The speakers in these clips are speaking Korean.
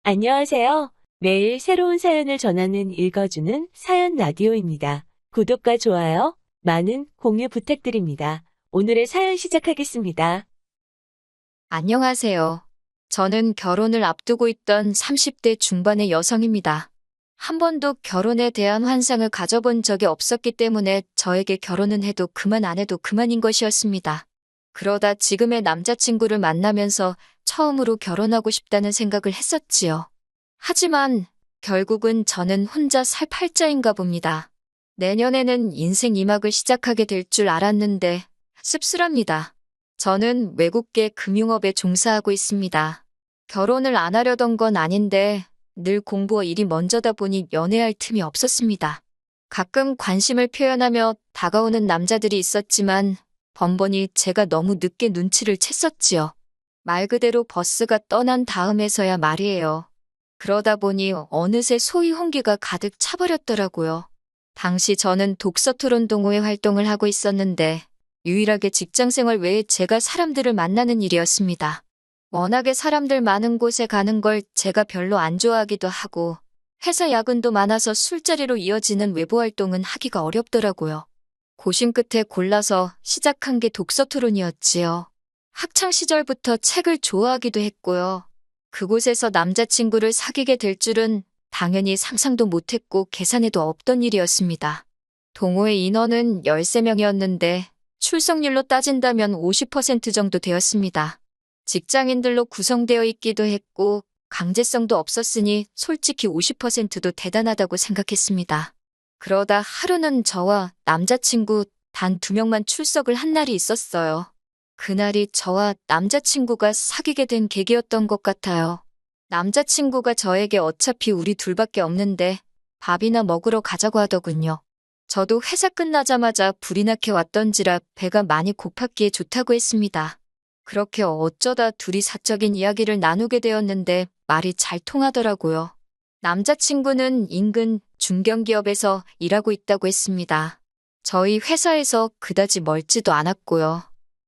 안녕하세요. 매일 새로운 사연을 전하는 읽어주는 사연 라디오입니다. 구독과 좋아요, 많은 공유 부탁드립니다. 오늘의 사연 시작하겠습니다. 안녕하세요. 저는 결혼을 앞두고 있던 30대 중반의 여성입니다. 한 번도 결혼에 대한 환상을 가져본 적이 없었기 때문에 저에게 결혼은 해도 그만 안 해도 그만인 것이었습니다. 그러다 지금의 남자친구를 만나면서 처음으로 결혼하고 싶다는 생각을 했었지요. 하지만 결국은 저는 혼자 살 팔자인가 봅니다. 내년에는 인생 2막을 시작하게 될 줄 알았는데 씁쓸합니다. 저는 외국계 금융업에 종사하고 있습니다. 결혼을 안 하려던 건 아닌데 늘 공부와 일이 먼저다 보니 연애할 틈이 없었습니다. 가끔 관심을 표현하며 다가오는 남자들이 있었지만 번번이 제가 너무 늦게 눈치를 챘었지요. 말 그대로 버스가 떠난 다음에서야 말이에요. 그러다 보니 어느새 소위 홍기가 가득 차버렸더라고요. 당시 저는 독서 토론 동호회 활동을 하고 있었는데 유일하게 직장생활 외에 제가 사람들을 만나는 일이었습니다. 워낙에 사람들 많은 곳에 가는 걸 제가 별로 안 좋아하기도 하고 회사 야근도 많아서 술자리로 이어지는 외부 활동은 하기가 어렵더라고요. 고심 끝에 골라서 시작한 게 독서 토론이었지요. 학창 시절부터 책을 좋아하기도 했고요. 그곳에서 남자친구를 사귀게 될 줄은 당연히 상상도 못했고 계산에도 없던 일이었습니다. 동호회 인원은 13명이었는데 출석률로 따진다면 50% 정도 되었습니다. 직장인들로 구성되어 있기도 했고 강제성도 없었으니 솔직히 50%도 대단하다고 생각했습니다. 그러다 하루는 저와 남자친구 단 2명만 출석을 한 날이 있었어요. 그날이 저와 남자친구가 사귀게 된 계기였던 것 같아요. 남자친구가 저에게 어차피 우리 둘밖에 없는데 밥이나 먹으러 가자고 하더군요. 저도 회사 끝나자마자 불이 나게 왔던지라 배가 많이 고팠기에 좋다고 했습니다. 그렇게 어쩌다 둘이 사적인 이야기를 나누게 되었는데 말이 잘 통하더라고요. 남자친구는 인근 중견기업에서 일하고 있다고 했습니다. 저희 회사에서 그다지 멀지도 않았고요.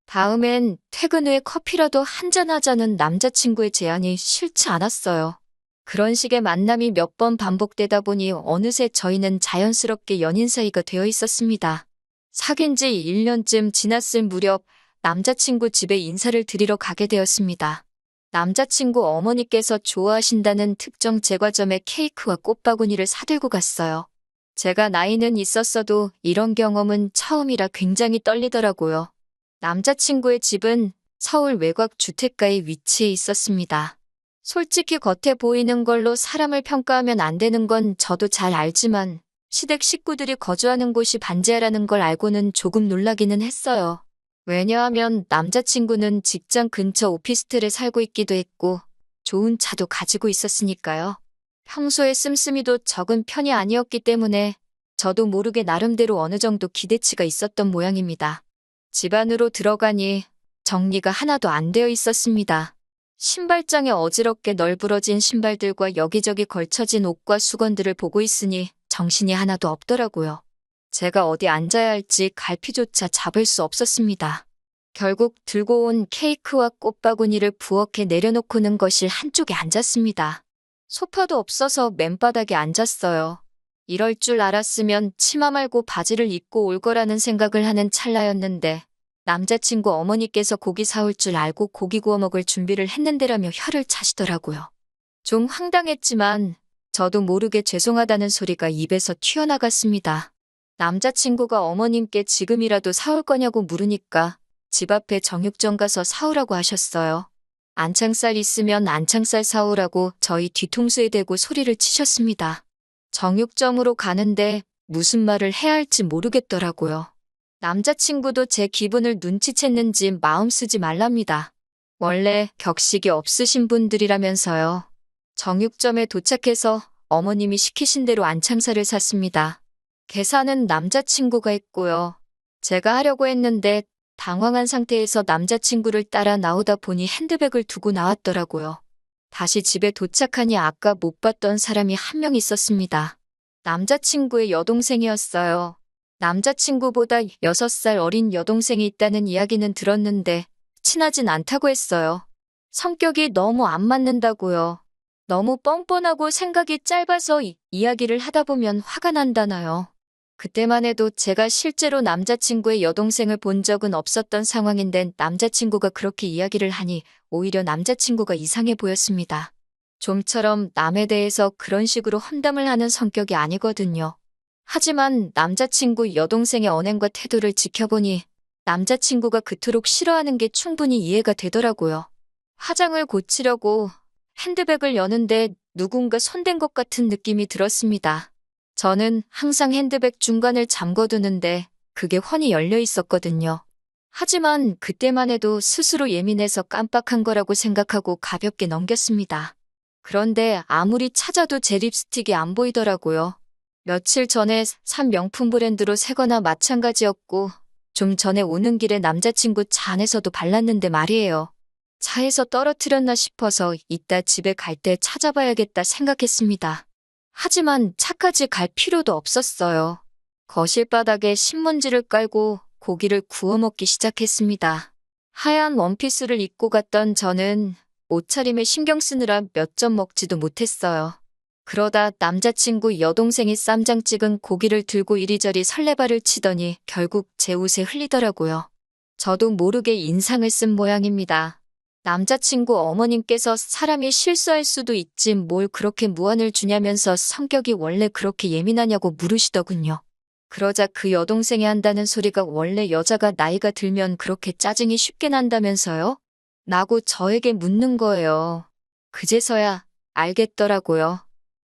다음엔 퇴근 후에 커피라도 한잔 하자는 남자친구의 제안이 싫지 않았어요. 그런 식의 만남이 몇 번 반복되다 보니 어느새 저희는 자연스럽게 연인 사이가 되어 있었습니다. 사귄 지 1년쯤 지났을 무렵 남자친구 집에 인사를 드리러 가게 되었습니다. 남자친구 어머니께서 좋아하신다는 특정 제과점에 케이크와 꽃바구니를 사들고 갔어요. 제가 나이는 있었어도 이런 경험은 처음이라 굉장히 떨리더라고요. 남자친구의 집은 서울 외곽 주택가에 위치해 있었습니다. 솔직히 겉에 보이는 걸로 사람을 평가하면 안 되는 건 저도 잘 알지만 시댁 식구들이 거주하는 곳이 반지하라는 걸 알고는 조금 놀라기는 했어요. 왜냐하면 남자친구는 직장 근처 오피스텔에 살고 있기도 했고 좋은 차도 가지고 있었으니까요. 평소에 씀씀이도 적은 편이 아니었기 때문에 저도 모르게 나름대로 어느 정도 기대치가 있었던 모양입니다. 집 안으로 들어가니 정리가 하나도 안 되어 있었습니다. 신발장에 어지럽게 널브러진 신발들과 여기저기 걸쳐진 옷과 수건들을 보고 있으니 정신이 하나도 없더라고요. 제가 어디 앉아야 할지 갈피조차 잡을 수 없었습니다. 결국 들고 온 케이크와 꽃바구니를 부엌에 내려놓고는 거실 한쪽에 앉았습니다. 소파도 없어서 맨바닥에 앉았어요. 이럴 줄 알았으면 치마 말고 바지를 입고 올 거라는 생각을 하는 찰나였는데 남자친구 어머니께서 고기 사올 줄 알고 고기 구워 먹을 준비를 했는데라며 혀를 차시더라고요. 좀 황당했지만 저도 모르게 죄송하다는 소리가 입에서 튀어나갔습니다. 남자친구가 어머님께 지금이라도 사올 거냐고 물으니까 집 앞에 정육점 가서 사오라고 하셨어요. 안창살 있으면 안창살 사오라고 저희 뒤통수에 대고 소리를 치셨습니다. 정육점으로 가는데 무슨 말을 해야 할지 모르겠더라고요. 남자친구도 제 기분을 눈치챘는지 마음 쓰지 말랍니다. 원래 격식이 없으신 분들이라면서요. 정육점에 도착해서 어머님이 시키신 대로 안창살을 샀습니다. 계산은 남자친구가 했고요. 제가 하려고 했는데 당황한 상태에서 남자친구를 따라 나오다 보니 핸드백을 두고 나왔더라고요. 다시 집에 도착하니 아까 못 봤던 사람이 한 명 있었습니다. 남자친구의 여동생이었어요. 남자친구보다 6살 어린 여동생이 있다는 이야기는 들었는데 친하진 않다고 했어요. 성격이 너무 안 맞는다고요. 너무 뻔뻔하고 생각이 짧아서 이야기를 하다 보면 화가 난다나요. 그때만 해도 제가 실제로 남자친구의 여동생을 본 적은 없었던 상황인데 남자친구가 그렇게 이야기를 하니 오히려 남자친구가 이상해 보였습니다. 좀처럼 남에 대해서 그런 식으로 험담을 하는 성격이 아니거든요. 하지만 남자친구 여동생의 언행과 태도를 지켜보니 남자친구가 그토록 싫어하는 게 충분히 이해가 되더라고요. 화장을 고치려고 핸드백을 여는데 누군가 손댄 것 같은 느낌이 들었습니다. 저는 항상 핸드백 중간을 잠궈두는데 그게 훤히 열려 있었거든요. 하지만 그때만 해도 스스로 예민해서 깜빡한 거라고 생각하고 가볍게 넘겼습니다. 그런데 아무리 찾아도 제 립스틱이 안 보이더라고요. 며칠 전에 산 명품 브랜드로 새거나 마찬가지였고 좀 전에 오는 길에 남자친구 차 안에서도 발랐는데 말이에요. 차에서 떨어뜨렸나 싶어서 이따 집에 갈 때 찾아봐야겠다 생각했습니다. 하지만 차까지 갈 필요도 없었어요. 거실 바닥에 신문지를 깔고 고기를 구워 먹기 시작했습니다. 하얀 원피스를 입고 갔던 저는 옷차림에 신경 쓰느라 몇 점 먹지도 못했어요. 그러다 남자친구 여동생이 쌈장 찍은 고기를 들고 이리저리 설레발을 치더니 결국 제 옷에 흘리더라고요. 저도 모르게 인상을 쓴 모양입니다. 남자친구 어머님께서 사람이 실수할 수도 있지 뭘 그렇게 무안을 주냐면서 성격이 원래 그렇게 예민하냐고 물으시더군요. 그러자 그 여동생이 한다는 소리가 원래 여자가 나이가 들면 그렇게 짜증이 쉽게 난다면서요? 라고 저에게 묻는 거예요. 그제서야 알겠더라고요.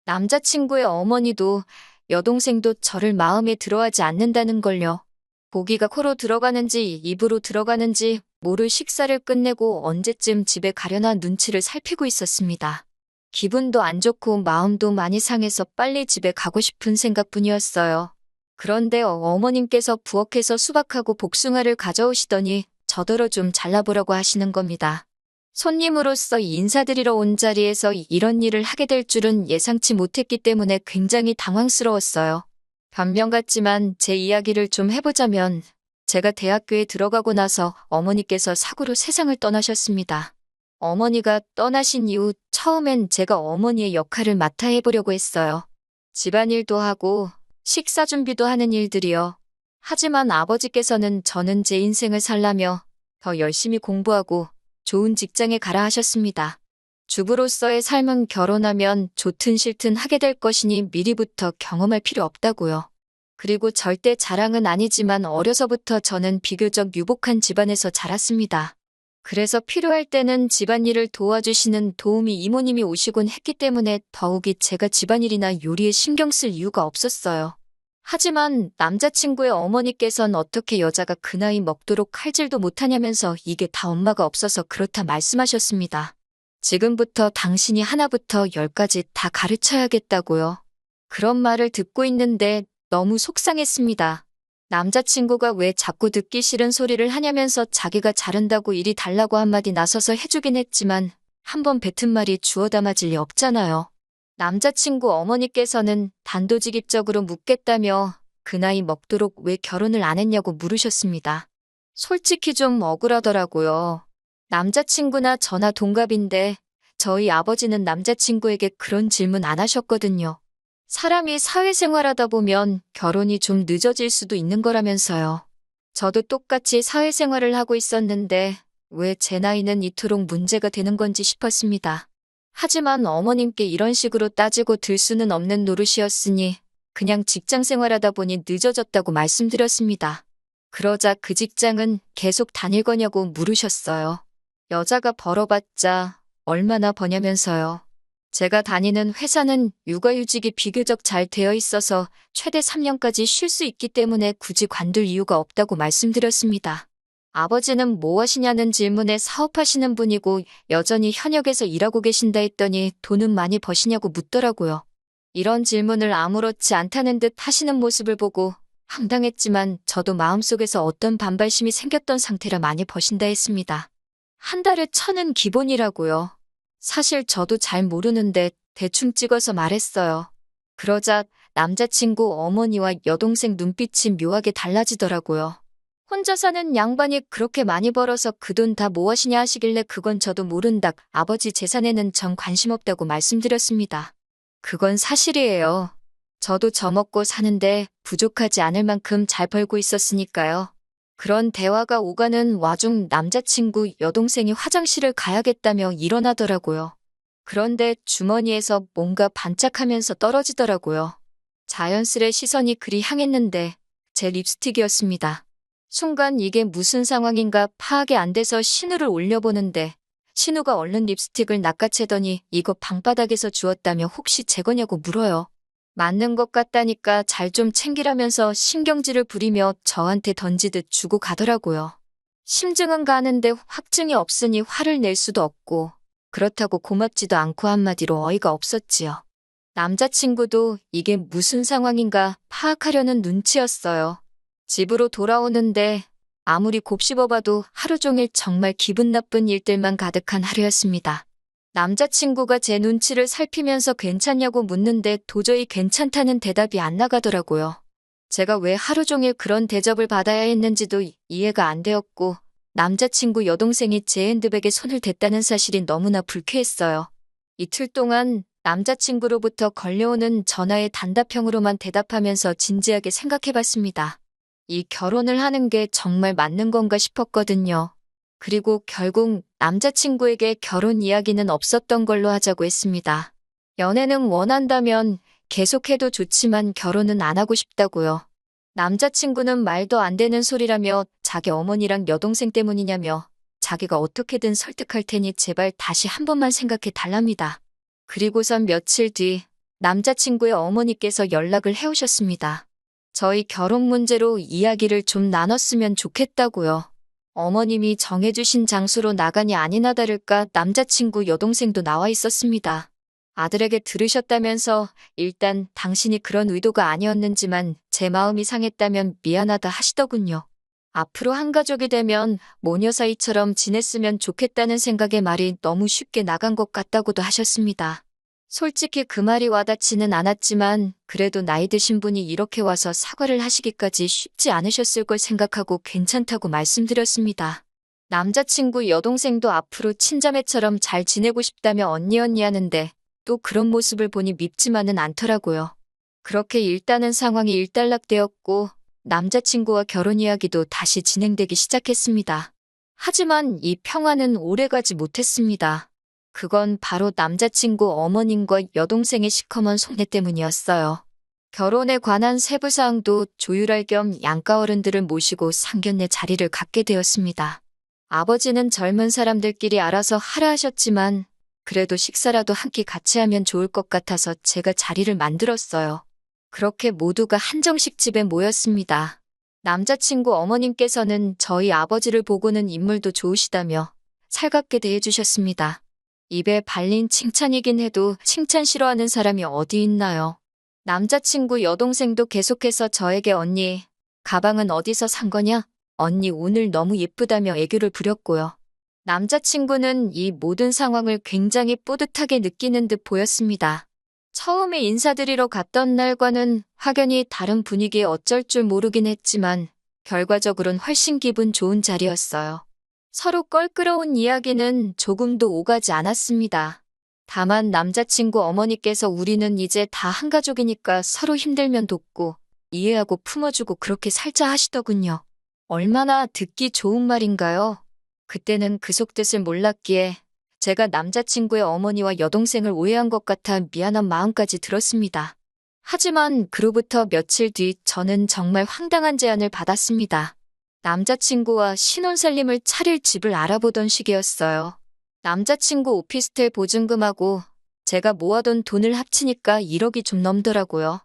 남자친구의 어머니도 여동생도 저를 마음에 들어하지 않는다는 걸요. 고기가 코로 들어가는지 입으로 들어가는지 모를 식사를 끝내고 언제쯤 집에 가려나 눈치를 살피고 있었습니다. 기분도 안 좋고 마음도 많이 상해서 빨리 집에 가고 싶은 생각뿐이었어요. 그런데 어머님께서 부엌에서 수박하고 복숭아를 가져오시더니 저더러 좀 잘라보라고 하시는 겁니다. 손님으로서 인사드리러 온 자리에서 이런 일을 하게 될 줄은 예상치 못했기 때문에 굉장히 당황스러웠어요. 변명 같지만 제 이야기를 좀 해보자면 제가 대학교에 들어가고 나서 어머니께서 사고로 세상을 떠나셨습니다. 어머니가 떠나신 이후 처음엔 제가 어머니의 역할을 맡아 해보려고 했어요. 집안일도 하고 식사 준비도 하는 일들이요. 하지만 아버지께서는 저는 제 인생을 살라며 더 열심히 공부하고 좋은 직장에 가라 하셨습니다. 주부로서의 삶은 결혼하면 좋든 싫든 하게 될 것이니 미리부터 경험할 필요 없다고요. 그리고 절대 자랑은 아니지만 어려서부터 저는 비교적 유복한 집안에서 자랐습니다. 그래서 필요할 때는 집안일을 도와주시는 도우미 이모님이 오시곤 했기 때문에 더욱이 제가 집안일이나 요리에 신경 쓸 이유가 없었어요. 하지만 남자친구의 어머니께선 어떻게 여자가 그 나이 먹도록 칼질도 못하냐면서 이게 다 엄마가 없어서 그렇다 말씀하셨습니다. 지금부터 당신이 하나부터 10까지 다 가르쳐야겠다고요. 그런 말을 듣고 있는데 너무 속상했습니다. 남자친구가 왜 자꾸 듣기 싫은 소리를 하냐면서 자기가 자른다고 일이 달라고 한마디 나서서 해주긴 했지만 한번 뱉은 말이 주워 담아질 리 없잖아요. 남자친구 어머니께서는 단도직입적으로 묻겠다며 그 나이 먹도록 왜 결혼을 안 했냐고 물으셨습니다. 솔직히 좀 억울하더라고요. 남자친구나 저나 동갑인데 저희 아버지는 남자친구에게 그런 질문 안 하셨거든요. 사람이 사회생활하다 보면 결혼이 좀 늦어질 수도 있는 거라면서요. 저도 똑같이 사회생활을 하고 있었는데 왜 제 나이는 이토록 문제가 되는 건지 싶었습니다. 하지만 어머님께 이런 식으로 따지고 들 수는 없는 노릇이었으니 그냥 직장 생활하다 보니 늦어졌다고 말씀드렸습니다. 그러자 그 직장은 계속 다닐 거냐고 물으셨어요. 여자가 벌어봤자 얼마나 버냐면서요. 제가 다니는 회사는 육아휴직이 비교적 잘 되어 있어서 최대 3년까지 쉴 수 있기 때문에 굳이 관둘 이유가 없다고 말씀드렸습니다. 아버지는 뭐 하시냐는 질문에 사업하시는 분이고 여전히 현역에서 일하고 계신다 했더니 돈은 많이 버시냐고 묻더라고요. 이런 질문을 아무렇지 않다는 듯 하시는 모습을 보고 황당했지만 저도 마음속에서 어떤 반발심이 생겼던 상태라 많이 버신다 했습니다. 한 달에 1,000은 기본이라고요. 사실 저도 잘 모르는데 대충 찍어서 말했어요. 그러자 남자친구 어머니와 여동생 눈빛이 묘하게 달라지더라고요. 혼자 사는 양반이 그렇게 많이 벌어서 그 돈 다 뭐 하시냐 하시길래 그건 저도 모른다. 아버지 재산에는 전 관심 없다고 말씀드렸습니다. 그건 사실이에요. 저도 저 먹고 사는데 부족하지 않을 만큼 잘 벌고 있었으니까요. 그런 대화가 오가는 와중 남자친구 여동생이 화장실을 가야겠다며 일어나더라고요. 그런데 주머니에서 뭔가 반짝하면서 떨어지더라고요. 자연스레 시선이 그리 향했는데 제 립스틱이었습니다. 순간 이게 무슨 상황인가 파악이 안 돼서 신우를 올려보는데 신우가 얼른 립스틱을 낚아채더니 이거 방바닥에서 주웠다며 혹시 제 거냐고 물어요. 맞는 것 같다니까 잘 좀 챙기라면서 신경질을 부리며 저한테 던지듯 주고 가더라고요. 심증은 가는데 확증이 없으니 화를 낼 수도 없고 그렇다고 고맙지도 않고 한마디로 어이가 없었지요. 남자친구도 이게 무슨 상황인가 파악하려는 눈치였어요. 집으로 돌아오는데 아무리 곱씹어봐도 하루 종일 정말 기분 나쁜 일들만 가득한 하루였습니다. 남자친구가 제 눈치를 살피면서 괜찮냐고 묻는데 도저히 괜찮다는 대답이 안 나가더라고요. 제가 왜 하루 종일 그런 대접을 받아야 했는지도 이해가 안 되었고 남자친구 여동생이 제 핸드백에 손을 댔다는 사실이 너무나 불쾌했어요. 이틀 동안 남자친구로부터 걸려오는 전화에 단답형으로만 대답하면서 진지하게 생각해봤습니다. 이 결혼을 하는 게 정말 맞는 건가 싶었거든요. 그리고 결국 남자친구에게 결혼 이야기는 없었던 걸로 하자고 했습니다. 연애는 원한다면 계속해도 좋지만 결혼은 안 하고 싶다고요. 남자친구는 말도 안 되는 소리라며 자기 어머니랑 여동생 때문이냐며 자기가 어떻게든 설득할 테니 제발 다시 한 번만 생각해 달랍니다. 그리고선 며칠 뒤 남자친구의 어머니께서 연락을 해오셨습니다. 저희 결혼 문제로 이야기를 좀 나눴으면 좋겠다고요. 어머님이 정해주신 장소로 나가니 아니나 다를까 남자친구 여동생도 나와 있었습니다. 아들에게 들으셨다면서 일단 당신이 그런 의도가 아니었는지만 제 마음이 상했다면 미안하다 하시더군요. 앞으로 한 가족이 되면 모녀 사이처럼 지냈으면 좋겠다는 생각에 말이 너무 쉽게 나간 것 같다고도 하셨습니다. 솔직히 그 말이 와닿지는 않았지만 그래도 나이 드신 분이 이렇게 와서 사과를 하시기까지 쉽지 않으셨을 걸 생각하고 괜찮다고 말씀드렸습니다. 남자친구 여동생도 앞으로 친자매처럼 잘 지내고 싶다며 언니 하는데 또 그런 모습을 보니 밉지만은 않더라고요. 그렇게 일단은 상황이 일단락되었고 남자친구와 결혼 이야기도 다시 진행되기 시작했습니다. 하지만 이 평화는 오래가지 못했습니다. 그건 바로 남자친구 어머님과 여동생의 시커먼 속내 때문이었어요. 결혼에 관한 세부사항도 조율할 겸 양가 어른들을 모시고 상견례 자리를 갖게 되었습니다. 아버지는 젊은 사람들끼리 알아서 하라 하셨지만 그래도 식사라도 한 끼 같이 하면 좋을 것 같아서 제가 자리를 만들었어요. 그렇게 모두가 한정식 집에 모였습니다. 남자친구 어머님께서는 저희 아버지를 보고는 인물도 좋으시다며 살갑게 대해주셨습니다. 입에 발린 칭찬이긴 해도 칭찬 싫어하는 사람이 어디 있나요? 남자친구 여동생도 계속해서 저에게 언니, 가방은 어디서 산 거냐? 언니 오늘 너무 예쁘다며 애교를 부렸고요. 남자친구는 이 모든 상황을 굉장히 뿌듯하게 느끼는 듯 보였습니다. 처음에 인사드리러 갔던 날과는 확연히 다른 분위기에 어쩔 줄 모르긴 했지만 결과적으로는 훨씬 기분 좋은 자리였어요. 서로 껄끄러운 이야기는 조금도 오가지 않았습니다. 다만 남자친구 어머니께서 우리는 이제 다 한 가족이니까 서로 힘들면 돕고 이해하고 품어주고 그렇게 살자 하시더군요. 얼마나 듣기 좋은 말인가요? 그때는 그 속뜻을 몰랐기에 제가 남자친구의 어머니와 여동생을 오해한 것 같아 미안한 마음까지 들었습니다. 하지만 그로부터 며칠 뒤 저는 정말 황당한 제안을 받았습니다. 남자친구와 신혼살림을 차릴 집을 알아보던 시기였어요. 남자친구 오피스텔 보증금하고 제가 모아둔 돈을 합치니까 1억이 좀 넘더라고요.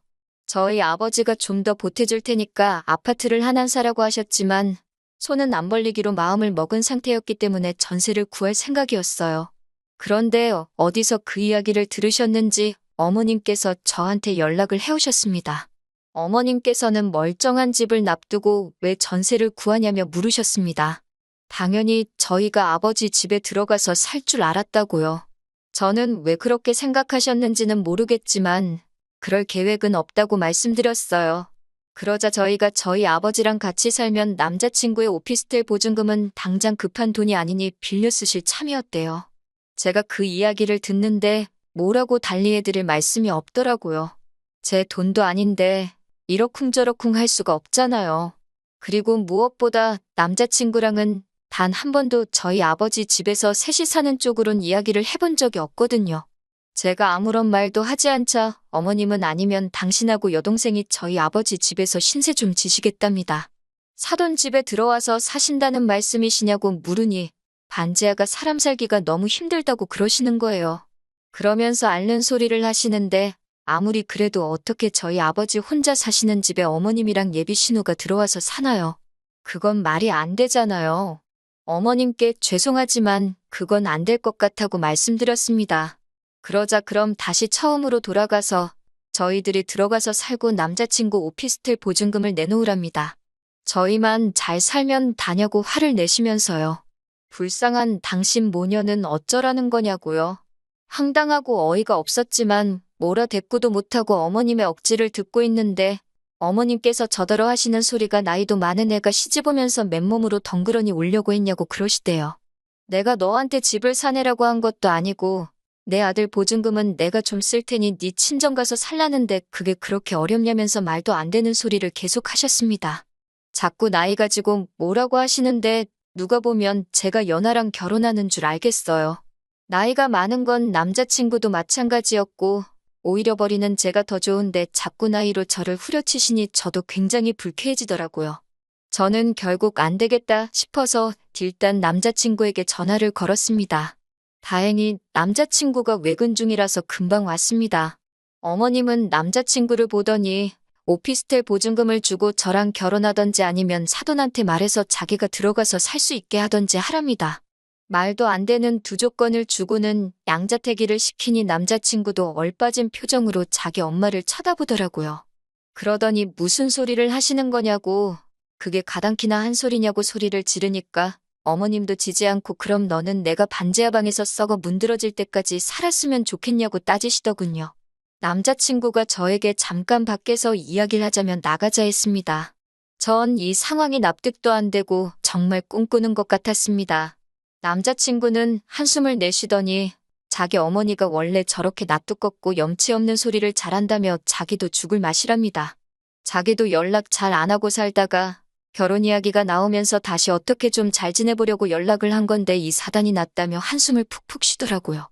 저희 아버지가 좀 더 보태줄 테니까 아파트를 하나 사라고 하셨지만 손은 안 벌리기로 마음을 먹은 상태였기 때문에 전세를 구할 생각이었어요. 그런데 어디서 그 이야기를 들으셨는지 어머님께서 저한테 연락을 해오셨습니다. 어머님께서는 멀쩡한 집을 납두고 왜 전세를 구하냐며 물으셨습니다. 당연히 저희가 아버지 집에 들어가서 살 줄 알았다고요. 저는 왜 그렇게 생각하셨는지는 모르겠지만 그럴 계획은 없다고 말씀드렸어요. 그러자 저희가 저희 아버지랑 같이 살면 남자친구의 오피스텔 보증금은 당장 급한 돈이 아니니 빌려 쓰실 참이었대요. 제가 그 이야기를 듣는데 뭐라고 달리해드릴 말씀이 없더라고요. 제 돈도 아닌데 이러쿵저러쿵 할 수가 없잖아요. 그리고 무엇보다 남자친구랑은 단 한 번도 저희 아버지 집에서 셋이 사는 쪽으론 이야기를 해본 적이 없거든요. 제가 아무런 말도 하지 않자 어머님은 아니면 당신하고 여동생이 저희 아버지 집에서 신세 좀 지시겠답니다. 사돈 집에 들어와서 사신다는 말씀이시냐고 물으니 반지하가 사람 살기가 너무 힘들다고 그러시는 거예요. 그러면서 앓는 소리를 하시는데 아무리 그래도 어떻게 저희 아버지 혼자 사시는 집에 어머님이랑 예비 신우가 들어와서 사나요? 그건 말이 안 되잖아요. 어머님께 죄송하지만 그건 안 될 것 같다고 말씀드렸습니다. 그러자 그럼 다시 처음으로 돌아가서 저희들이 들어가서 살고 남자친구 오피스텔 보증금을 내놓으랍니다. 저희만 잘 살면 다냐고 화를 내시면서요. 불쌍한 당신 모녀는 어쩌라는 거냐고요. 황당하고 어이가 없었지만 뭐라 대꾸도 못하고 어머님의 억지를 듣고 있는데 어머님께서 저더러 하시는 소리가 나이도 많은 애가 시집 오면서 맨몸으로 덩그러니 오려고 했냐고 그러시대요. 내가 너한테 집을 사내라고 한 것도 아니고 내 아들 보증금은 내가 좀 쓸 테니 네 친정 가서 살라는데 그게 그렇게 어렵냐면서 말도 안 되는 소리를 계속 하셨습니다. 자꾸 나이 가지고 뭐라고 하시는데 누가 보면 제가 연하랑 결혼하는 줄 알겠어요. 나이가 많은 건 남자친구도 마찬가지였고 오히려 버리는 제가 더 좋은데 자꾸 나이로 저를 후려치시니 저도 굉장히 불쾌해지더라고요. 저는 결국 안 되겠다 싶어서 일단 남자친구에게 전화를 걸었습니다. 다행히 남자친구가 외근 중이라서 금방 왔습니다. 어머님은 남자친구를 보더니 오피스텔 보증금을 주고 저랑 결혼하던지 아니면 사돈한테 말해서 자기가 들어가서 살 수 있게 하던지 하랍니다. 말도 안 되는 두 조건을 주고는 양자택일을 시키니 남자친구도 얼빠진 표정으로 자기 엄마를 쳐다보더라고요. 그러더니 무슨 소리를 하시는 거냐고, 그게 가당키나 한 소리냐고 소리를 지르니까 어머님도 지지 않고 그럼 너는 내가 반지하 방에서 썩어 문드러질 때까지 살았으면 좋겠냐고 따지시더군요. 남자친구가 저에게 잠깐 밖에서 이야기를 하자면 나가자 했습니다. 전 이 상황이 납득도 안 되고 정말 꿈꾸는 것 같았습니다. 남자친구는 한숨을 내쉬더니 자기 어머니가 원래 저렇게 낯두껍고 염치 없는 소리를 잘한다며 자기도 죽을 맛이랍니다. 자기도 연락 잘 안 하고 살다가 결혼 이야기가 나오면서 다시 어떻게 좀 잘 지내보려고 연락을 한 건데 이 사단이 났다며 한숨을 푹푹 쉬더라고요.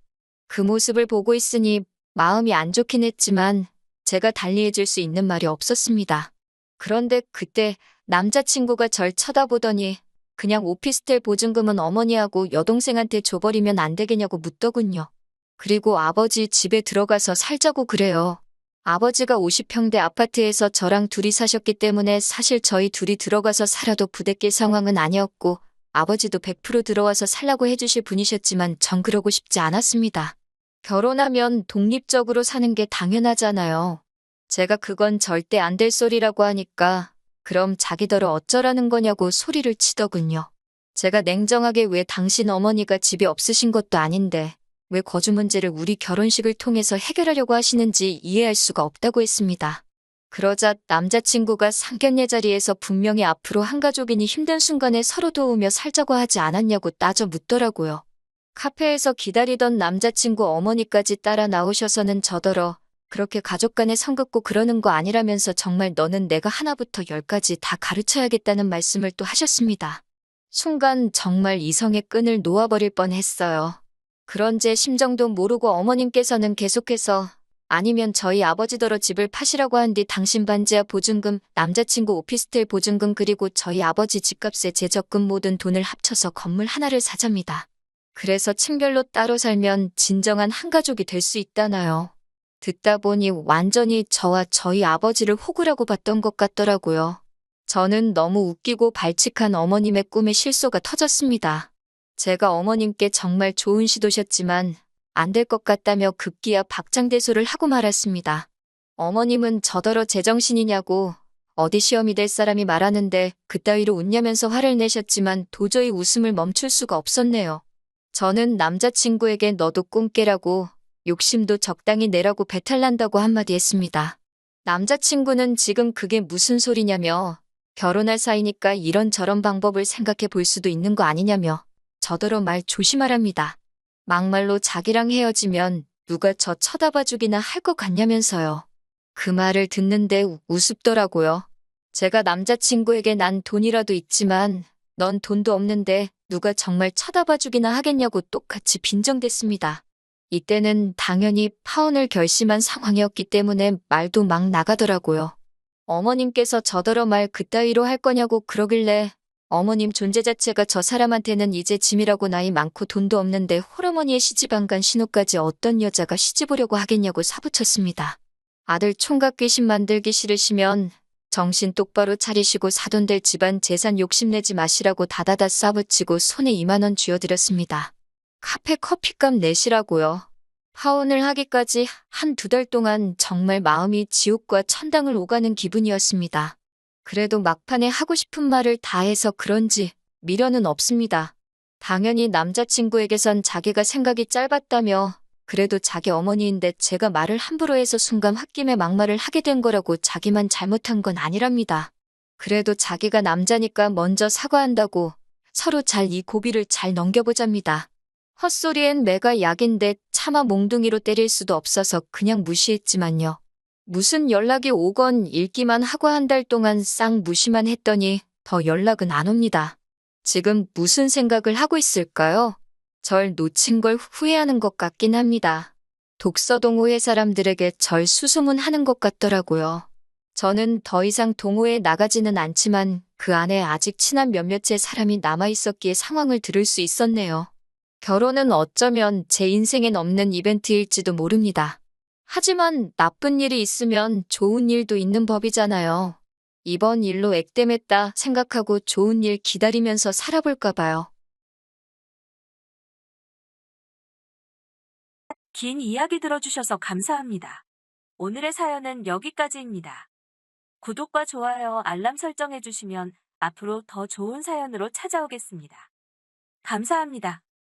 그 모습을 보고 있으니 마음이 안 좋긴 했지만 제가 달리해줄 수 있는 말이 없었습니다. 그런데 그때 남자친구가 절 쳐다보더니 그냥 오피스텔 보증금은 어머니하고 여동생한테 줘버리면 안 되겠냐고 묻더군요. 그리고 아버지 집에 들어가서 살자고 그래요. 아버지가 50평대 아파트에서 저랑 둘이 사셨기 때문에 사실 저희 둘이 들어가서 살아도 부대낄 상황은 아니었고 아버지도 100% 들어와서 살라고 해주실 분이셨지만 전 그러고 싶지 않았습니다. 결혼하면 독립적으로 사는 게 당연하잖아요. 제가 그건 절대 안 될 소리라고 하니까 그럼 자기더러 어쩌라는 거냐고 소리를 치더군요. 제가 냉정하게 왜 당신 어머니가 집이 없으신 것도 아닌데 왜 거주 문제를 우리 결혼식을 통해서 해결하려고 하시는지 이해할 수가 없다고 했습니다. 그러자 남자친구가 상견례 자리에서 분명히 앞으로 한 가족이니 힘든 순간에 서로 도우며 살자고 하지 않았냐고 따져 묻더라고요. 카페에서 기다리던 남자친구 어머니까지 따라 나오셔서는 저더러 그렇게 가족 간에 선 긋고 그러는 거 아니라면서 정말 너는 내가 하나부터 열까지 다 가르쳐야겠다는 말씀을 또 하셨습니다. 순간 정말 이성의 끈을 놓아버릴 뻔했어요. 그런 제 심정도 모르고 어머님께서는 계속해서 아니면 저희 아버지더러 집을 파시라고 한 뒤 당신 반지하 보증금, 남자친구 오피스텔 보증금 그리고 저희 아버지 집값에 제 적금 모든 돈을 합쳐서 건물 하나를 사잡니다. 그래서 층별로 따로 살면 진정한 한 가족이 될 수 있다나요. 듣다 보니 완전히 저와 저희 아버지를 호구라고 봤던 것 같더라고요. 저는 너무 웃기고 발칙한 어머님의 꿈에 실소가 터졌습니다. 제가 어머님께 정말 좋은 시도셨지만 안 될 것 같다며 급기야 박장대소를 하고 말았습니다. 어머님은 저더러 제정신이냐고 어디 시험이 될 사람이 말하는데 그따위로 웃냐면서 화를 내셨지만 도저히 웃음을 멈출 수가 없었네요. 저는 남자친구에게 너도 꿈 깨라고 욕심도 적당히 내라고 배탈난다고 한마디 했습니다. 남자친구는 지금 그게 무슨 소리냐며 결혼할 사이니까 이런저런 방법을 생각해 볼 수도 있는 거 아니냐며 저더러 말 조심하랍니다. 막말로 자기랑 헤어지면 누가 저 쳐다봐 주기나 할 것 같냐면서요. 그 말을 듣는데 우습더라고요. 제가 남자친구에게 난 돈이라도 있지만 넌 돈도 없는데 누가 정말 쳐다봐 주기나 하겠냐고 똑같이 빈정댔습니다. 이때는 당연히 파혼을 결심한 상황이었기 때문에 말도 막 나가더라고요. 어머님께서 저더러 말 그따위로 할 거냐고 그러길래 어머님 존재 자체가 저 사람한테는 이제 짐이라고 나이 많고 돈도 없는데 홀어머니의 시집 안 간 신우까지 어떤 여자가 시집 오려고 하겠냐고 사부쳤습니다. 아들 총각 귀신 만들기 싫으시면 정신 똑바로 차리시고 사돈될 집안 재산 욕심내지 마시라고 다다다 싸붙이고 손에 2만 원 쥐어드렸습니다. 카페 커피값 내시라고요. 파혼을 하기까지 한 2달 동안 정말 마음이 지옥과 천당을 오가는 기분이었습니다. 그래도 막판에 하고 싶은 말을 다 해서 그런지 미련은 없습니다. 당연히 남자친구에게선 자기가 생각이 짧았다며 그래도 자기 어머니인데 제가 말을 함부로 해서 순간 홧김에 막말을 하게 된 거라고 자기만 잘못한 건 아니랍니다. 그래도 자기가 남자니까 먼저 사과한다고 서로 잘 이 고비를 잘 넘겨보잡니다. 헛소리엔 매가 약인데 차마 몽둥이로 때릴 수도 없어서 그냥 무시했지만요. 무슨 연락이 오건 읽기만 하고 한 달 동안 싹 무시만 했더니 더 연락은 안 옵니다. 지금 무슨 생각을 하고 있을까요? 절 놓친 걸 후회하는 것 같긴 합니다. 독서 동호회 사람들에게 절 수소문하는 것 같더라고요. 저는 더 이상 동호회에 나가지는 않지만 그 안에 아직 친한 몇몇의 사람이 남아있었기에 상황을 들을 수 있었네요. 결혼은 어쩌면 제 인생엔 없는 이벤트일지도 모릅니다. 하지만 나쁜 일이 있으면 좋은 일도 있는 법이잖아요. 이번 일로 액땜했다 생각하고 좋은 일 기다리면서 살아볼까 봐요. 긴 이야기 들어주셔서 감사합니다. 오늘의 사연은 여기까지입니다. 구독과 좋아요, 알람 설정해주시면 앞으로 더 좋은 사연으로 찾아오겠습니다. 감사합니다.